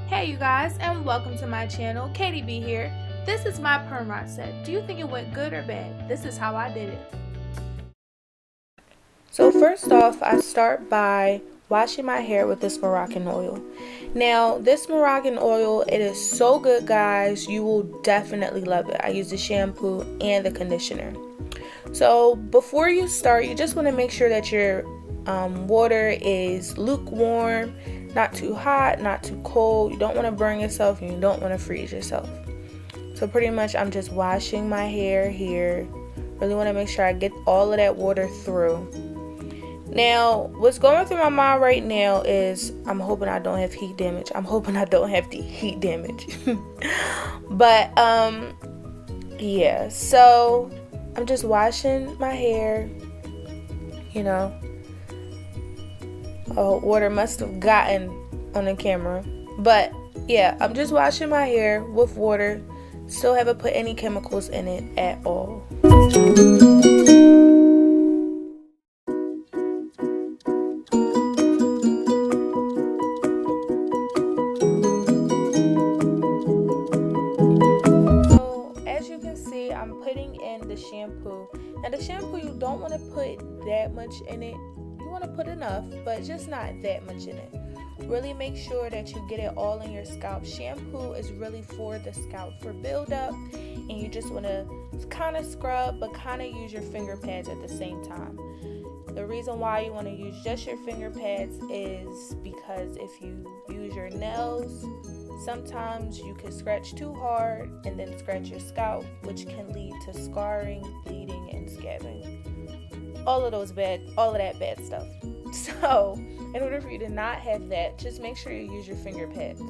Hey you guys, and welcome to my channel. Katie B here. This is my perm rod set. Do you think it went good or bad? This is how I did it. So first off, I start by washing my hair with this Moroccan oil. Now, this Moroccan oil, it is so good, guys. You will definitely love it. I use the shampoo and the conditioner. So before you start, you just want to make sure that your water is lukewarm, not too hot, not too cold. You don't want to burn yourself and you don't want to freeze yourself. So pretty much I'm just washing my hair here. Really want to make sure I get all of that water through. Now, what's going through my mind right now is I'm hoping I don't have heat damage. I'm hoping I don't have the heat damage. But yeah, so I'm just washing my hair, water must have gotten on the camera, but yeah, I'm just washing my hair with water. Still haven't put any chemicals in it at all. So as you can see, I'm putting in the shampoo. Now the shampoo, you don't want to put that much in it. You want to put enough, but just not that much in it. Really make sure that you get it all in your scalp. Shampoo is really for the scalp, for buildup, and you just want to kind of scrub, but kind of use your finger pads at the same time. The reason why you want to use just your finger pads is because if you use your nails, sometimes you can scratch too hard and then scratch your scalp, which can lead to scarring, bleeding, and scabbing. All of that bad stuff. So in order for you to not have that, just make sure you use your finger pads.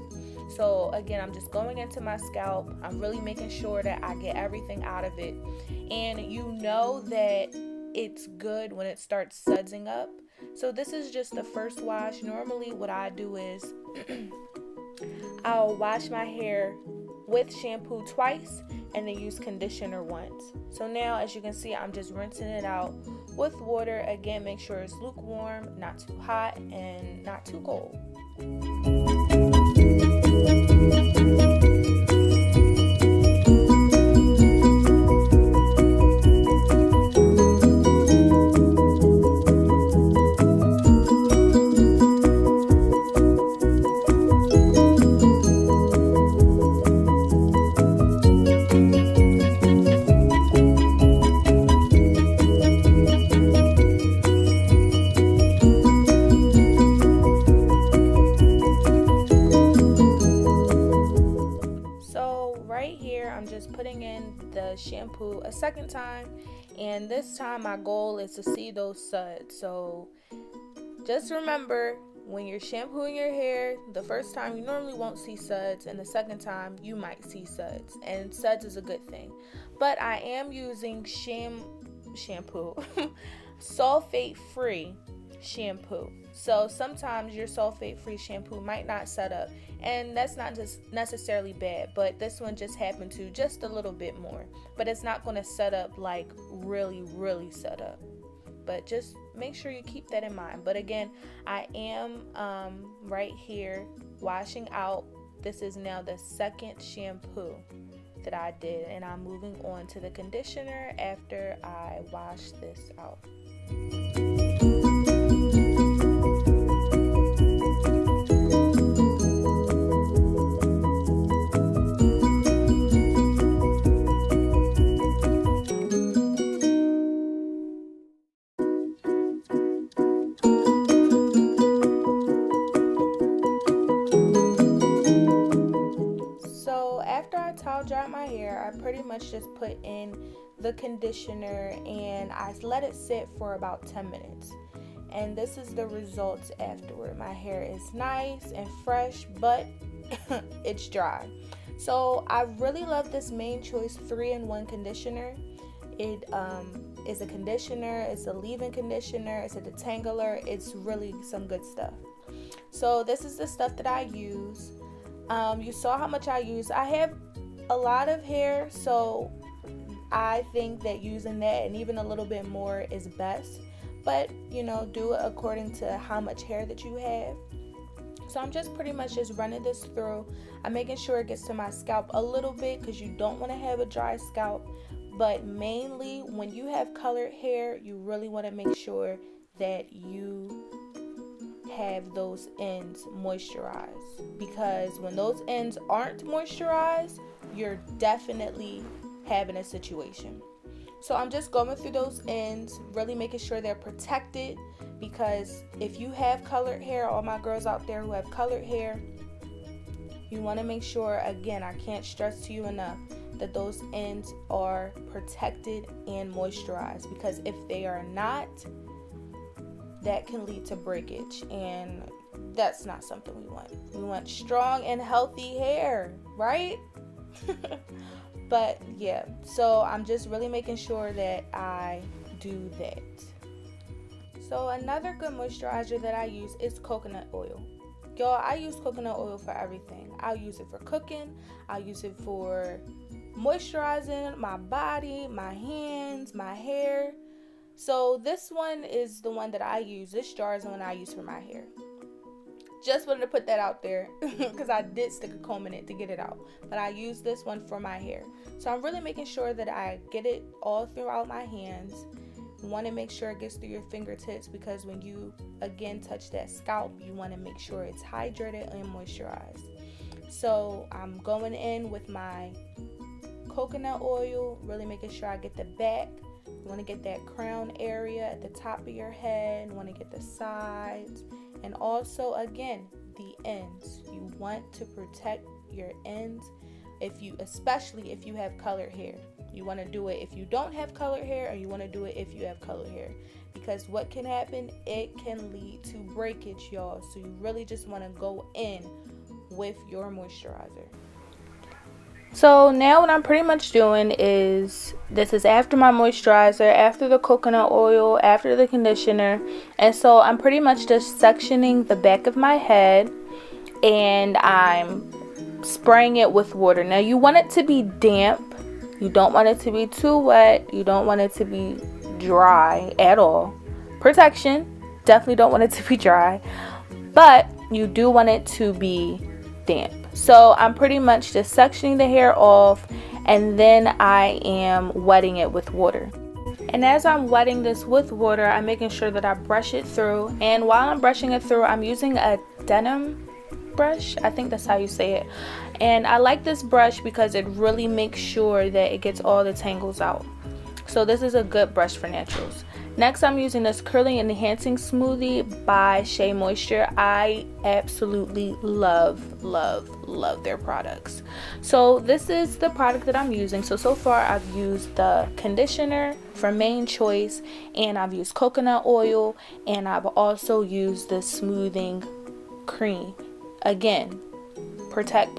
So again, I'm just going into my scalp. I'm really making sure that I get everything out of it. And you know that it's good when it starts sudsing up. So this is just the first wash. Normally what I do is I'll wash my hair with shampoo twice and then use conditioner once. So now, as you can see, I'm just rinsing it out with water. Again, make sure it's lukewarm, not too hot, and not too cold. I'm just putting in the shampoo a second time, and this time my goal is to see those suds. So just remember, when you're shampooing your hair, the first time you normally won't see suds, and the second time you might see suds, and suds is a good thing. But I am using shampoo sulfate free shampoo. So sometimes your sulfate free shampoo might not set up, and that's not just necessarily bad, but this one just happened to just a little bit more. But it's not going to set up like really set up. But just make sure you keep that in mind. But again, I am right here washing out. This is now the second shampoo that I did, and I'm moving on to the conditioner after I wash this out. After I towel dry my hair, I pretty much just put in the conditioner and I let it sit for about 10 minutes. And this is the results afterward. My hair is nice and fresh, but it's dry. So I really love this Main Choice 3-in-1 conditioner. It is a conditioner, it's a leave-in conditioner, it's a detangler, it's really some good stuff. So this is the stuff that I use. You saw how much I use. I have a lot of hair, so I think that using that and even a little bit more is best. But do it according to how much hair that you have. So I'm just pretty much just running this through. I'm making sure it gets to my scalp a little bit because you don't want to have a dry scalp. But mainly when you have colored hair, you really want to make sure that you have those ends moisturized, because when those ends aren't moisturized, you're definitely having a situation. So I'm just going through those ends, really making sure they're protected, because if you have colored hair, all my girls out there who have colored hair, you want to make sure, again, I can't stress to you enough, that those ends are protected and moisturized, because if they are not, that can lead to breakage, and that's not something we want. We want strong and healthy hair, right? But yeah, so I'm just really making sure that I do that. So another good moisturizer that I use is coconut oil. Y'all, I use coconut oil for everything. I'll use it for cooking. I'll use it for moisturizing my body, my hands, my hair. So this one is the one that I use. This jar is the one I use for my hair. Just wanted to put that out there because I did stick a comb in it to get it out. But I use this one for my hair. So I'm really making sure that I get it all throughout my hands. You want to make sure it gets through your fingertips, because when you, again, touch that scalp, you want to make sure it's hydrated and moisturized. So I'm going in with my coconut oil, really making sure I get the back. You want to get that crown area at the top of your head. You want to get the sides. And also, again, the ends. You want to protect your ends, especially if you have colored hair. You want to do it if you don't have colored hair, or you want to do it if you have colored hair. Because what can happen, it can lead to breakage, y'all. So you really just want to go in with your moisturizer. So now what I'm pretty much doing is, this is after my moisturizer, after the coconut oil, after the conditioner. And so I'm pretty much just sectioning the back of my head, and I'm spraying it with water. Now you want it to be damp. You don't want it to be too wet. You don't want it to be dry at all. Protection, definitely don't want it to be dry. But you do want it to be damp. So I'm pretty much just sectioning the hair off, and then I am wetting it with water. And as I'm wetting this with water, I'm making sure that I brush it through. And while I'm brushing it through, I'm using a denim brush. I think that's how you say it. And I like this brush because it really makes sure that it gets all the tangles out. So this is a good brush for naturals. Next, I'm using this Curling Enhancing Smoothie by Shea Moisture. I absolutely love their products. So this is the product that I'm using. So far I've used the conditioner from Main Choice, and I've used coconut oil, and I've also used the smoothing cream. Again, protect.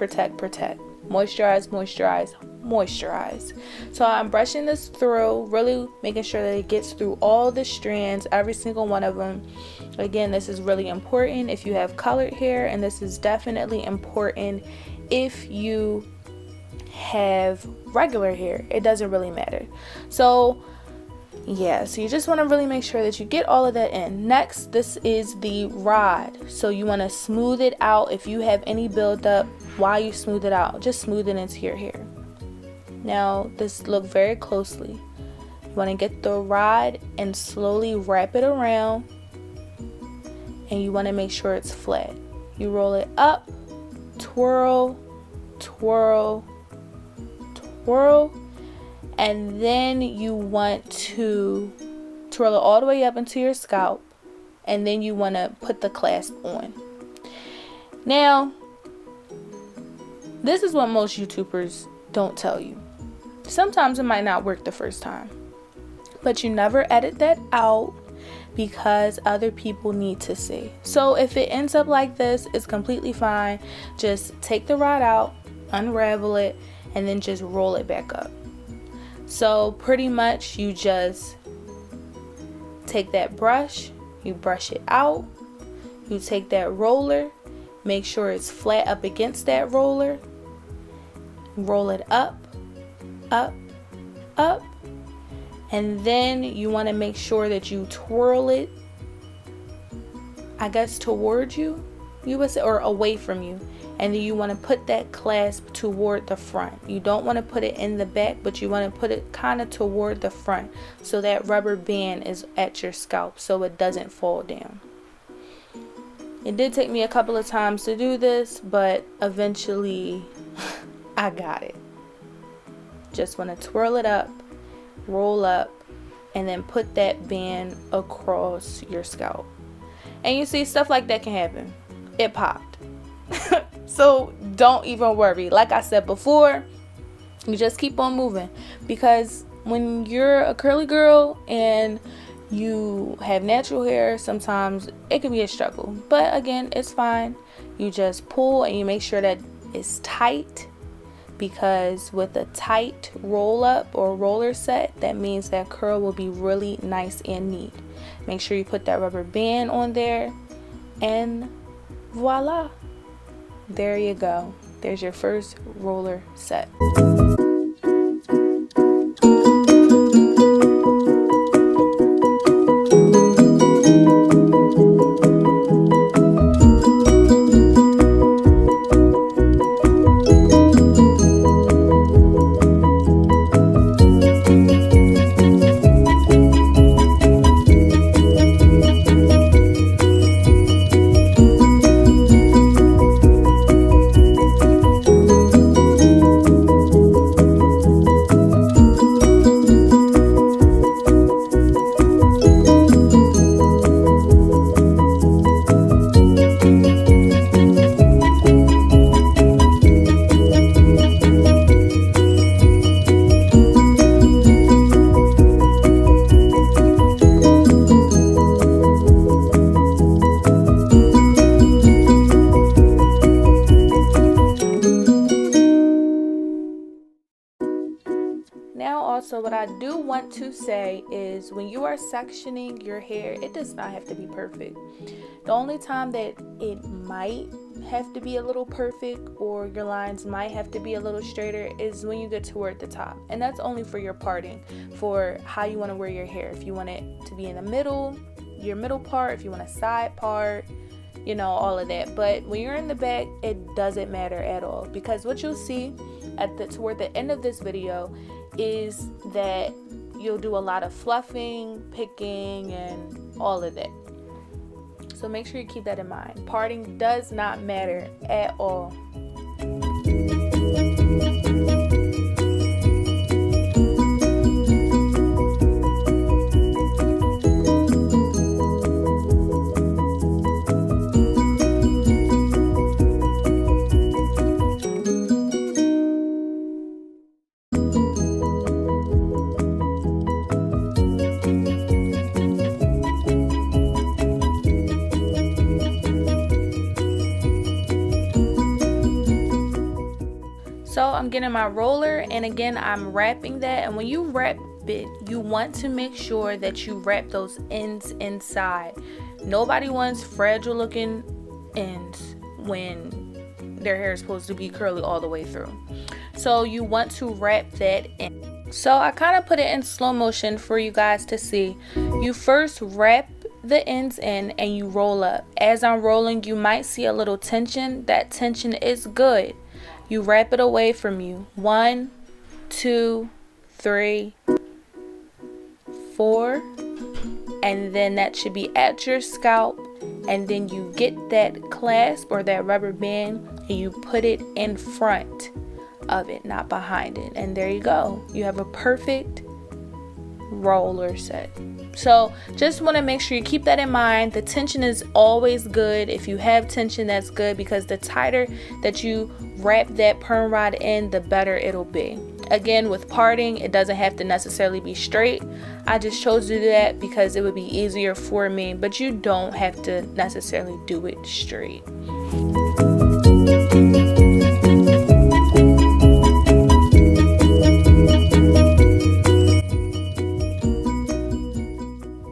Moisturize. So I'm brushing this through, really making sure that it gets through all the strands, every single one of them. Again, this is really important if you have colored hair, and this is definitely important if you have regular hair. It doesn't really matter. So yeah, so you just want to really make sure that you get all of that in. Next, this is the rod. So you want to smooth it out. If you have any buildup while you smooth it out, just smooth it into your hair. Now, look very closely. You want to get the rod and slowly wrap it around, and you want to make sure it's flat. You roll it up, twirl, and then you want to twirl it all the way up into your scalp, and then you want to put the clasp on. Now, this is what most YouTubers don't tell you. Sometimes it might not work the first time, but you never edit that out because other people need to see. So if it ends up like this, it's completely fine. Just take the rod out, unravel it, and then just roll it back up. So pretty much you just take that brush, you brush it out, you take that roller, make sure it's flat up against that roller, roll it up, and then you want to make sure that you twirl it, I guess, towards you, you would say, or away from you. And then you want to put that clasp toward the front. You don't want to put it in the back, but you want to put it kind of toward the front, so that rubber band is at your scalp so it doesn't fall down. It did take me a couple of times to do this, but eventually I got it. Just want to twirl it up, roll up, and then put that band across your scalp. And you see, stuff like that can happen. It popped. So don't even worry. Like I said before, you just keep on moving, because when you're a curly girl and you have natural hair, sometimes it can be a struggle, but again, it's fine. You just pull and you make sure that it's tight, because with a tight roll up or roller set, that means that curl will be really nice and neat. Make sure you put that rubber band on there, and voila, there you go. There's your first roller set. Also, what I do want to say is, when you are sectioning your hair, it does not have to be perfect. The only time that it might have to be a little perfect, or your lines might have to be a little straighter, is when you get toward the top. And that's only for your parting, for how you want to wear your hair. If you want it to be in the middle, your middle part, if you want a side part, you know, all of that. But when you're in the back, it doesn't matter at all, because what you'll see toward the end of this video is that you'll do a lot of fluffing, picking, and all of that. So make sure you keep that in mind. Parting does not matter at all. So I'm getting my roller, and again, I'm wrapping that. And when you wrap it, you want to make sure that you wrap those ends inside. Nobody wants fragile looking ends when their hair is supposed to be curly all the way through. So you want to wrap that in. So I kind of put it in slow motion for you guys to see. You first wrap the ends in and you roll up. As I'm rolling, you might see a little tension. That tension is good. You wrap it away from you. 1, 2, 3, 4, and then that should be at your scalp. And then you get that clasp or that rubber band and you put it in front of it, not behind it. And there you go. You have a perfect roller set. So just want to make sure you keep that in mind. The tension is always good. If you have tension, that's good, because the tighter that you wrap that perm rod in, the better it'll be. Again, with parting, it doesn't have to necessarily be straight. I just chose to do that because it would be easier for me, but you don't have to necessarily do it straight.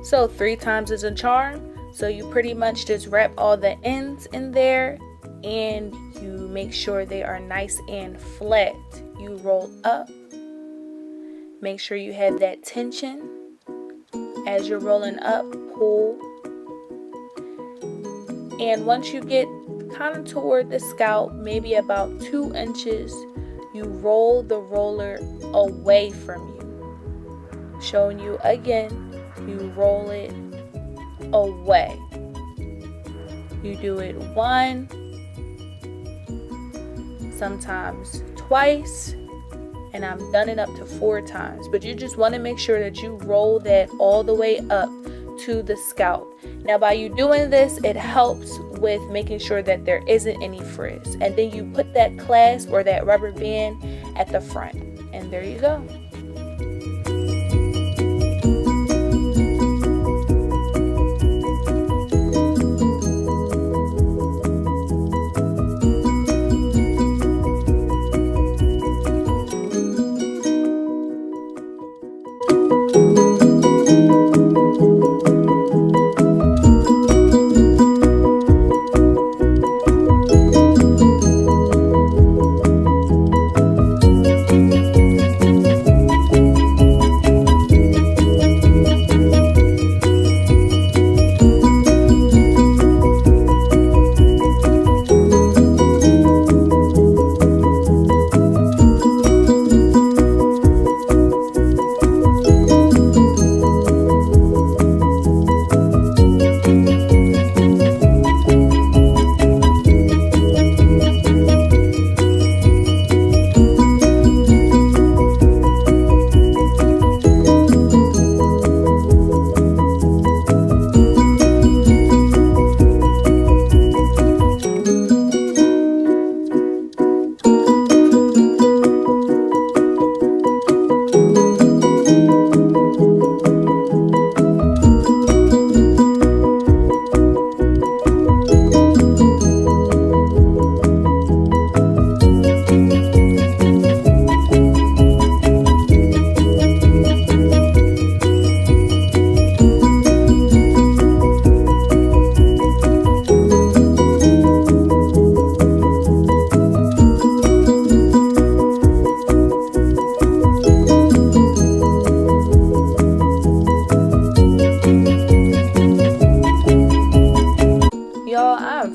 So 3 times is a charm. So you pretty much just wrap all the ends in there, and you make sure they are nice and flat. You roll up. Make sure you have that tension. As you're rolling up, pull. And once you get kind of toward the scalp, maybe about 2 inches. You roll the roller away from you. Showing you again, you roll it away. You do it 1, sometimes twice, and I've done it up to 4 times. But you just want to make sure that you roll that all the way up to the scalp. Now by you doing this, it helps with making sure that there isn't any frizz. And then you put that clasp or that rubber band at the front. And there you go.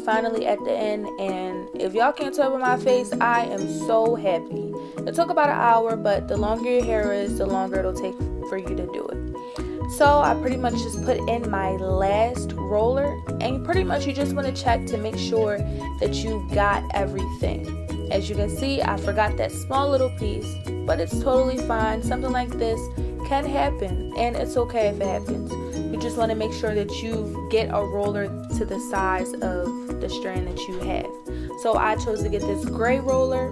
Finally at the end, and if y'all can't tell by my face, I am so happy. It took about an hour, but the longer your hair is, the longer it'll take for you to do it. So I pretty much just put in my last roller, and pretty much you just want to check to make sure that you got everything. As you can see, I forgot that small little piece, but it's totally fine. Something like this can happen, and it's okay if it happens. You just want to make sure that you get a roller to the size of the strand that you have. So I chose to get this gray roller.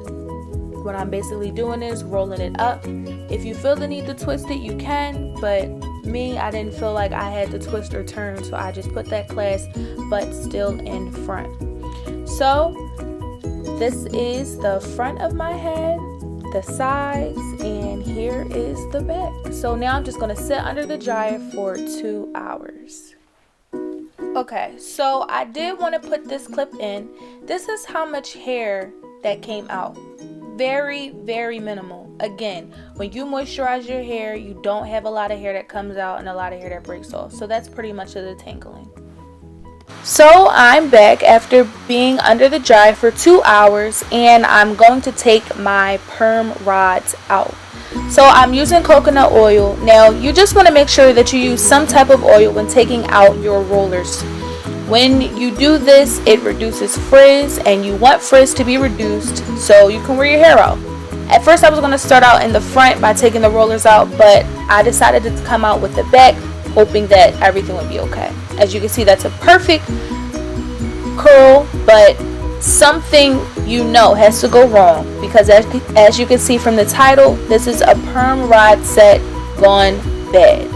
What I'm basically doing is rolling it up. If you feel the need to twist it, you can, but me, I didn't feel like I had to twist or turn, so I just put that clasp but still in front. So this is the front of my head, the sides, and here is the back. So now I'm just going to sit under the dryer for 2 hours. Okay, so I did want to put this clip in. This is how much hair that came out. Very, very minimal. Again, when you moisturize your hair, you don't have a lot of hair that comes out and a lot of hair that breaks off. So that's pretty much of the tangling. So I'm back after being under the dryer for 2 hours, and I'm going to take my perm rods out. So I'm using coconut oil. Now you just want to make sure that you use some type of oil when taking out your rollers. When you do this, it reduces frizz, and you want frizz to be reduced so you can wear your hair out. At first I was going to start out in the front by taking the rollers out, but I decided to come out with the back, hoping that everything would be okay. As you can see, that's a perfect curl, but something has to go wrong, because as you can see from the title, this is a perm rod set gone bad.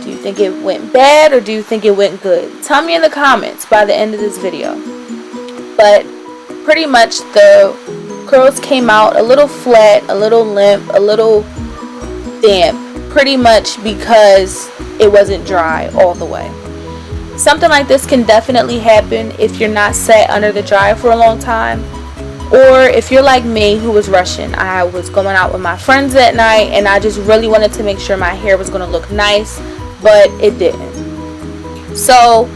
Do you think it went bad, or do you think it went good? Tell me in the comments by the end of this video. But pretty much the curls came out a little flat, a little limp, a little damp, pretty much because it wasn't dry all the way. Something like this can definitely happen if you're not set under the dryer for a long time, or if you're like me, who was rushing. I was going out with my friends that night, and I just really wanted to make sure my hair was going to look nice, but it didn't. So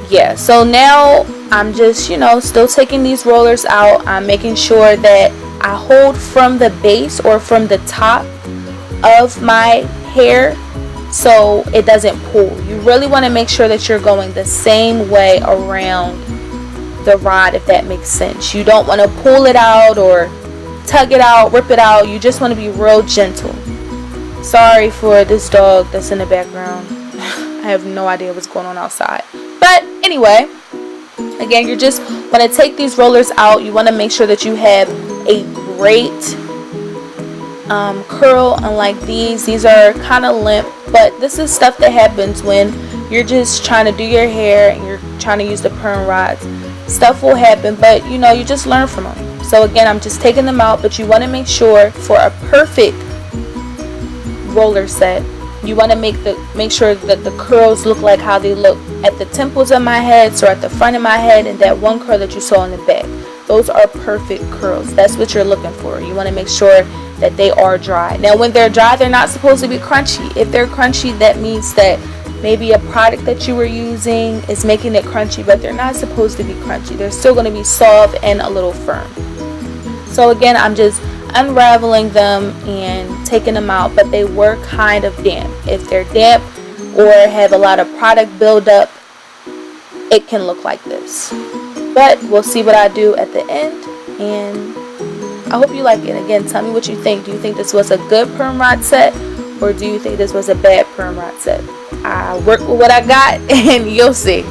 yeah, so now I'm just, still taking these rollers out. I'm making sure that I hold from the base or from the top of my hair so it doesn't pull. You really want to make sure that you're going the same way around the rod, if that makes sense. You don't want to pull it out or tug it out, rip it out. You just want to be real gentle. Sorry for this dog that's in the background. I have no idea what's going on outside. But anyway, again, you just want to take these rollers out. You want to make sure that you have a great curl. Unlike these are kind of limp, but this is stuff that happens when you're just trying to do your hair and you're trying to use the perm rods. Stuff will happen, but you just learn from them. So again, I'm just taking them out, but you want to make sure for a perfect roller set, you want to make sure that the curls look like how they look at the temples of my head, so at the front of my head, and that one curl that you saw in the back. Those are perfect curls. That's what you're looking for. You want to make sure that they are dry. Now when they're dry, they're not supposed to be crunchy. If they're crunchy, that means that maybe a product that you were using is making it crunchy, but they're not supposed to be crunchy. They're still going to be soft and a little firm. So again, I'm just unraveling them and taking them out, but they were kind of damp. If they're damp or have a lot of product buildup, it can look like this. But we'll see what I do at the end, and I hope you like it. Again, tell me what you think. Do you think this was a good perm rod set, or do you think this was a bad perm rod set? I work with what I got, and you'll see.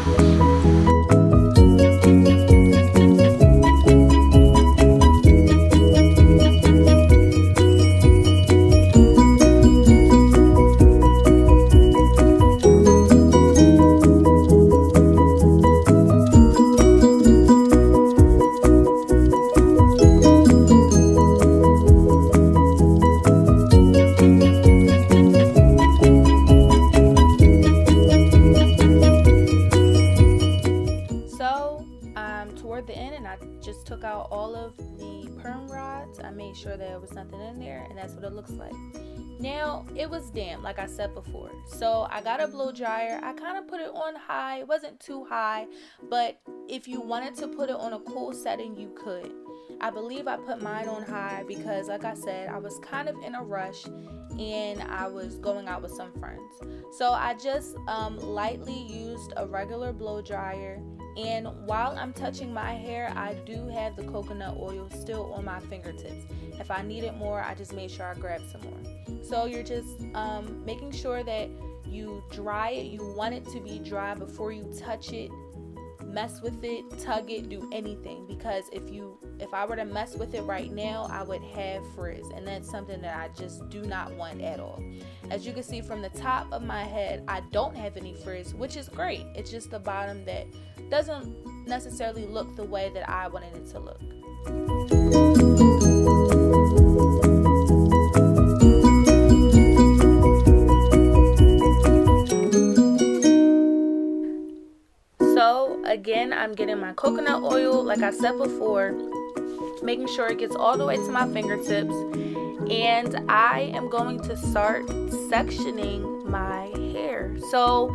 Toward the end, and I just took out all of the perm rods. I made sure there was nothing in there, and that's what it looks like. Now it was damp, like I said before, so I got a blow dryer. I kind of put it on high. It wasn't too high, but if you wanted to put it on a cool setting, you could. I believe I put mine on high because, like I said, I was kind of in a rush and I was going out with some friends. So I just lightly used a regular blow dryer, and while I'm touching my hair, I do have the coconut oil still on my fingertips. If I needed more, I just made sure I grabbed some more. So you're just making sure that you dry it. You want it to be dry before you touch it, mess with it, tug it, do anything, because if I were to mess with it right now, I would have frizz, and that's something that I just do not want at all. As you can see from the top of my head, I don't have any frizz, which is great. It's just the bottom that doesn't necessarily look the way that I wanted it to look. Again, I'm getting my coconut oil, like I said before, making sure it gets all the way to my fingertips, and I am going to start sectioning my hair. So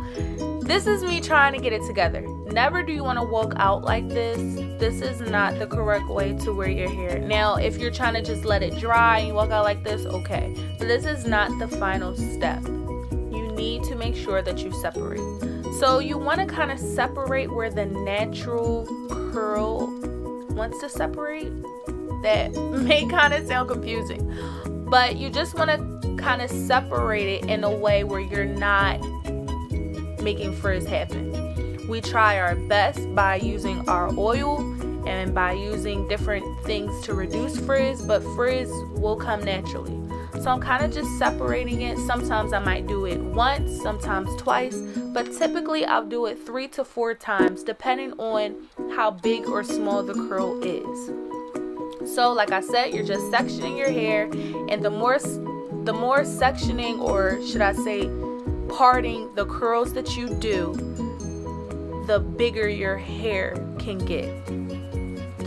this is me trying to get it together. Never do you want to walk out like this. This is not the correct way to wear your hair. Now, if you're trying to just let it dry and you walk out like this, okay, but this is not the final step. You need to make sure that you separate. So you want to kind of separate where the natural curl wants to separate. That may kind of sound confusing, but you just want to kind of separate it in a way where you're not making frizz happen. We try our best by using our oil and by using different things to reduce frizz, but frizz will come naturally. So I'm kind of just separating it. Sometimes I might do it once, sometimes twice, but typically I'll do it 3 to 4 times depending on how big or small the curl is. So like I said, you're just sectioning your hair, and the more sectioning, or should I say parting the curls that you do, the bigger your hair can get.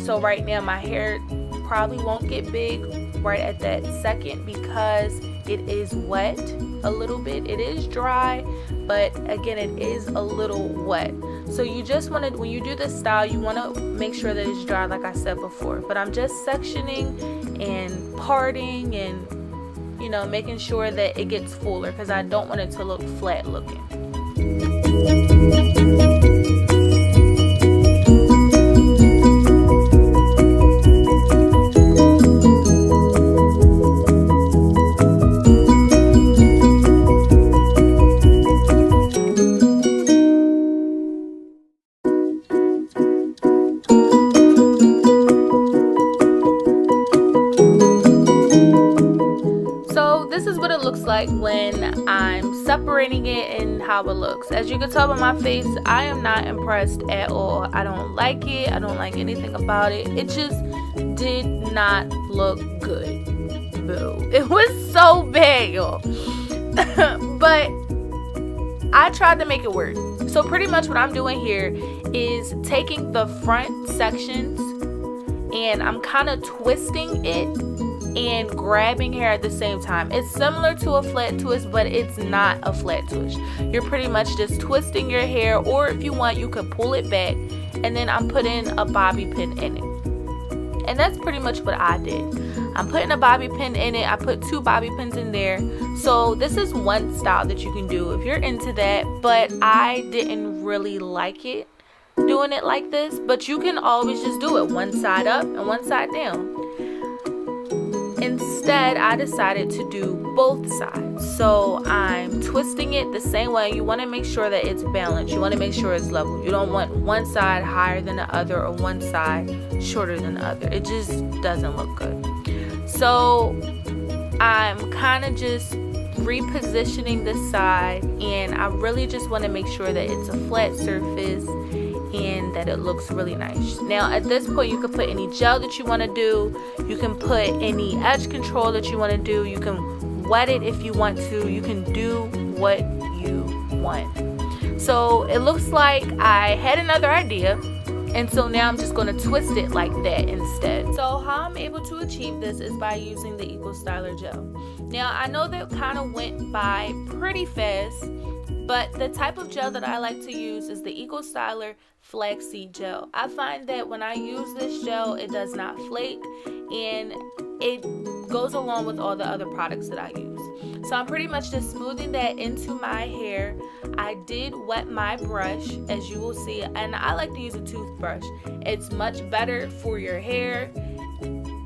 So right now my hair probably won't get big right at that second because it is wet a little bit. It is dry, but again, it is a little wet. So you just want to, when you do this style, you want to make sure that it's dry like I said before. But I'm just sectioning and parting and, you know, making sure that it gets fuller because I don't want it to look flat looking. This is what it looks like when I'm separating it and how it looks. As you can tell by my face, I am not impressed at all. I don't like it. I don't like anything about it. It just did not look good. Boo. It was so bad, y'all. But I tried to make it work. So pretty much what I'm doing here is taking the front sections and I'm kind of twisting it and grabbing hair at the same time. It's similar to a flat twist, but it's not a flat twist. You're pretty much just twisting your hair, or if you want, you could pull it back, and then I'm putting a bobby pin in it. And that's pretty much what I did. I'm putting a bobby pin in it. I put 2 bobby pins in there. So this is one style that you can do if you're into that, but I didn't really like it doing it like this. But you can always just do it one side up and one side down. Instead, I decided to do both sides. So I'm twisting it the same way. You want to make sure that it's balanced. You want to make sure it's level. You don't want one side higher than the other or one side shorter than the other. It just doesn't look good. So I'm kind of just repositioning this side, and I really just want to make sure that it's a flat surface and that it looks really nice. Now at this point, you can put any gel that you want to do. You can put any edge control that you want to do. You can wet it if you want to. You can do what you want. So it looks like I had another idea, and so now I'm just going to twist it like that instead. So how I'm able to achieve this is by using the Eco Styler gel. Now I know that kind of went by pretty fast, but the type of gel that I like to use is the Eco Styler flaxseed gel. I find that when I use this gel, it does not flake, and it goes along with all the other products that I use. So I'm pretty much just smoothing that into my hair. I did wet my brush, as you will see, and I like to use a toothbrush. It's much better for your hair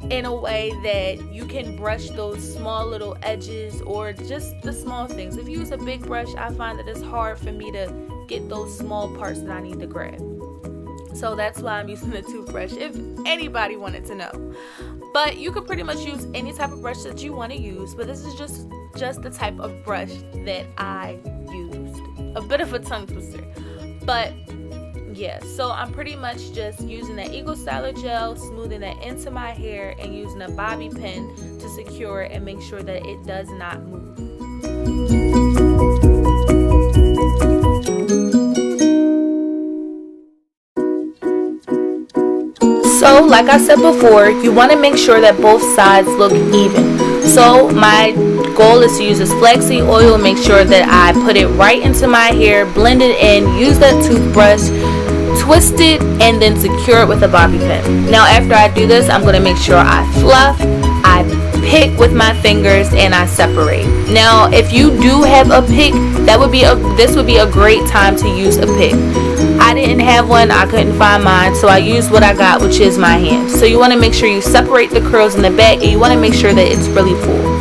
in a way that you can brush those small little edges or just the small things. If you use a big brush, I find that it's hard for me to get those small parts that I need to grab. So that's why I'm using the toothbrush, if anybody wanted to know. But you could pretty much use any type of brush that you want to use, but this is just the type of brush that I used. A bit of a tongue twister, but yeah, so I'm pretty much just using that Eco Styler gel, smoothing that into my hair, and using a bobby pin to secure it and make sure that it does not move. So like I said before, you want to make sure that both sides look even. So my goal is to use this flaxseed oil, make sure that I put it right into my hair, blend it in, use that toothbrush, twist it, and then secure it with a bobby pin. Now after I do this, I'm going to make sure I fluff, I pick with my fingers, and I separate. Now if you do have a pick, this would be a great time to use a pick. I didn't have one, I couldn't find mine, so I used what I got, which is my hand. So you want to make sure you separate the curls in the back, and you want to make sure that it's really full.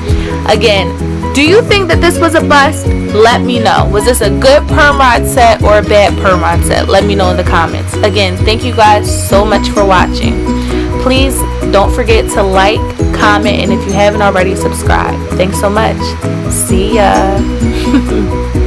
Again, do you think that this was a bust? Let me know. Was this a good perm rod set or a bad perm rod set? Let me know in the comments. Again, thank you guys so much for watching. Please don't forget to like, comment, and if you haven't already, subscribe. Thanks so much. See ya.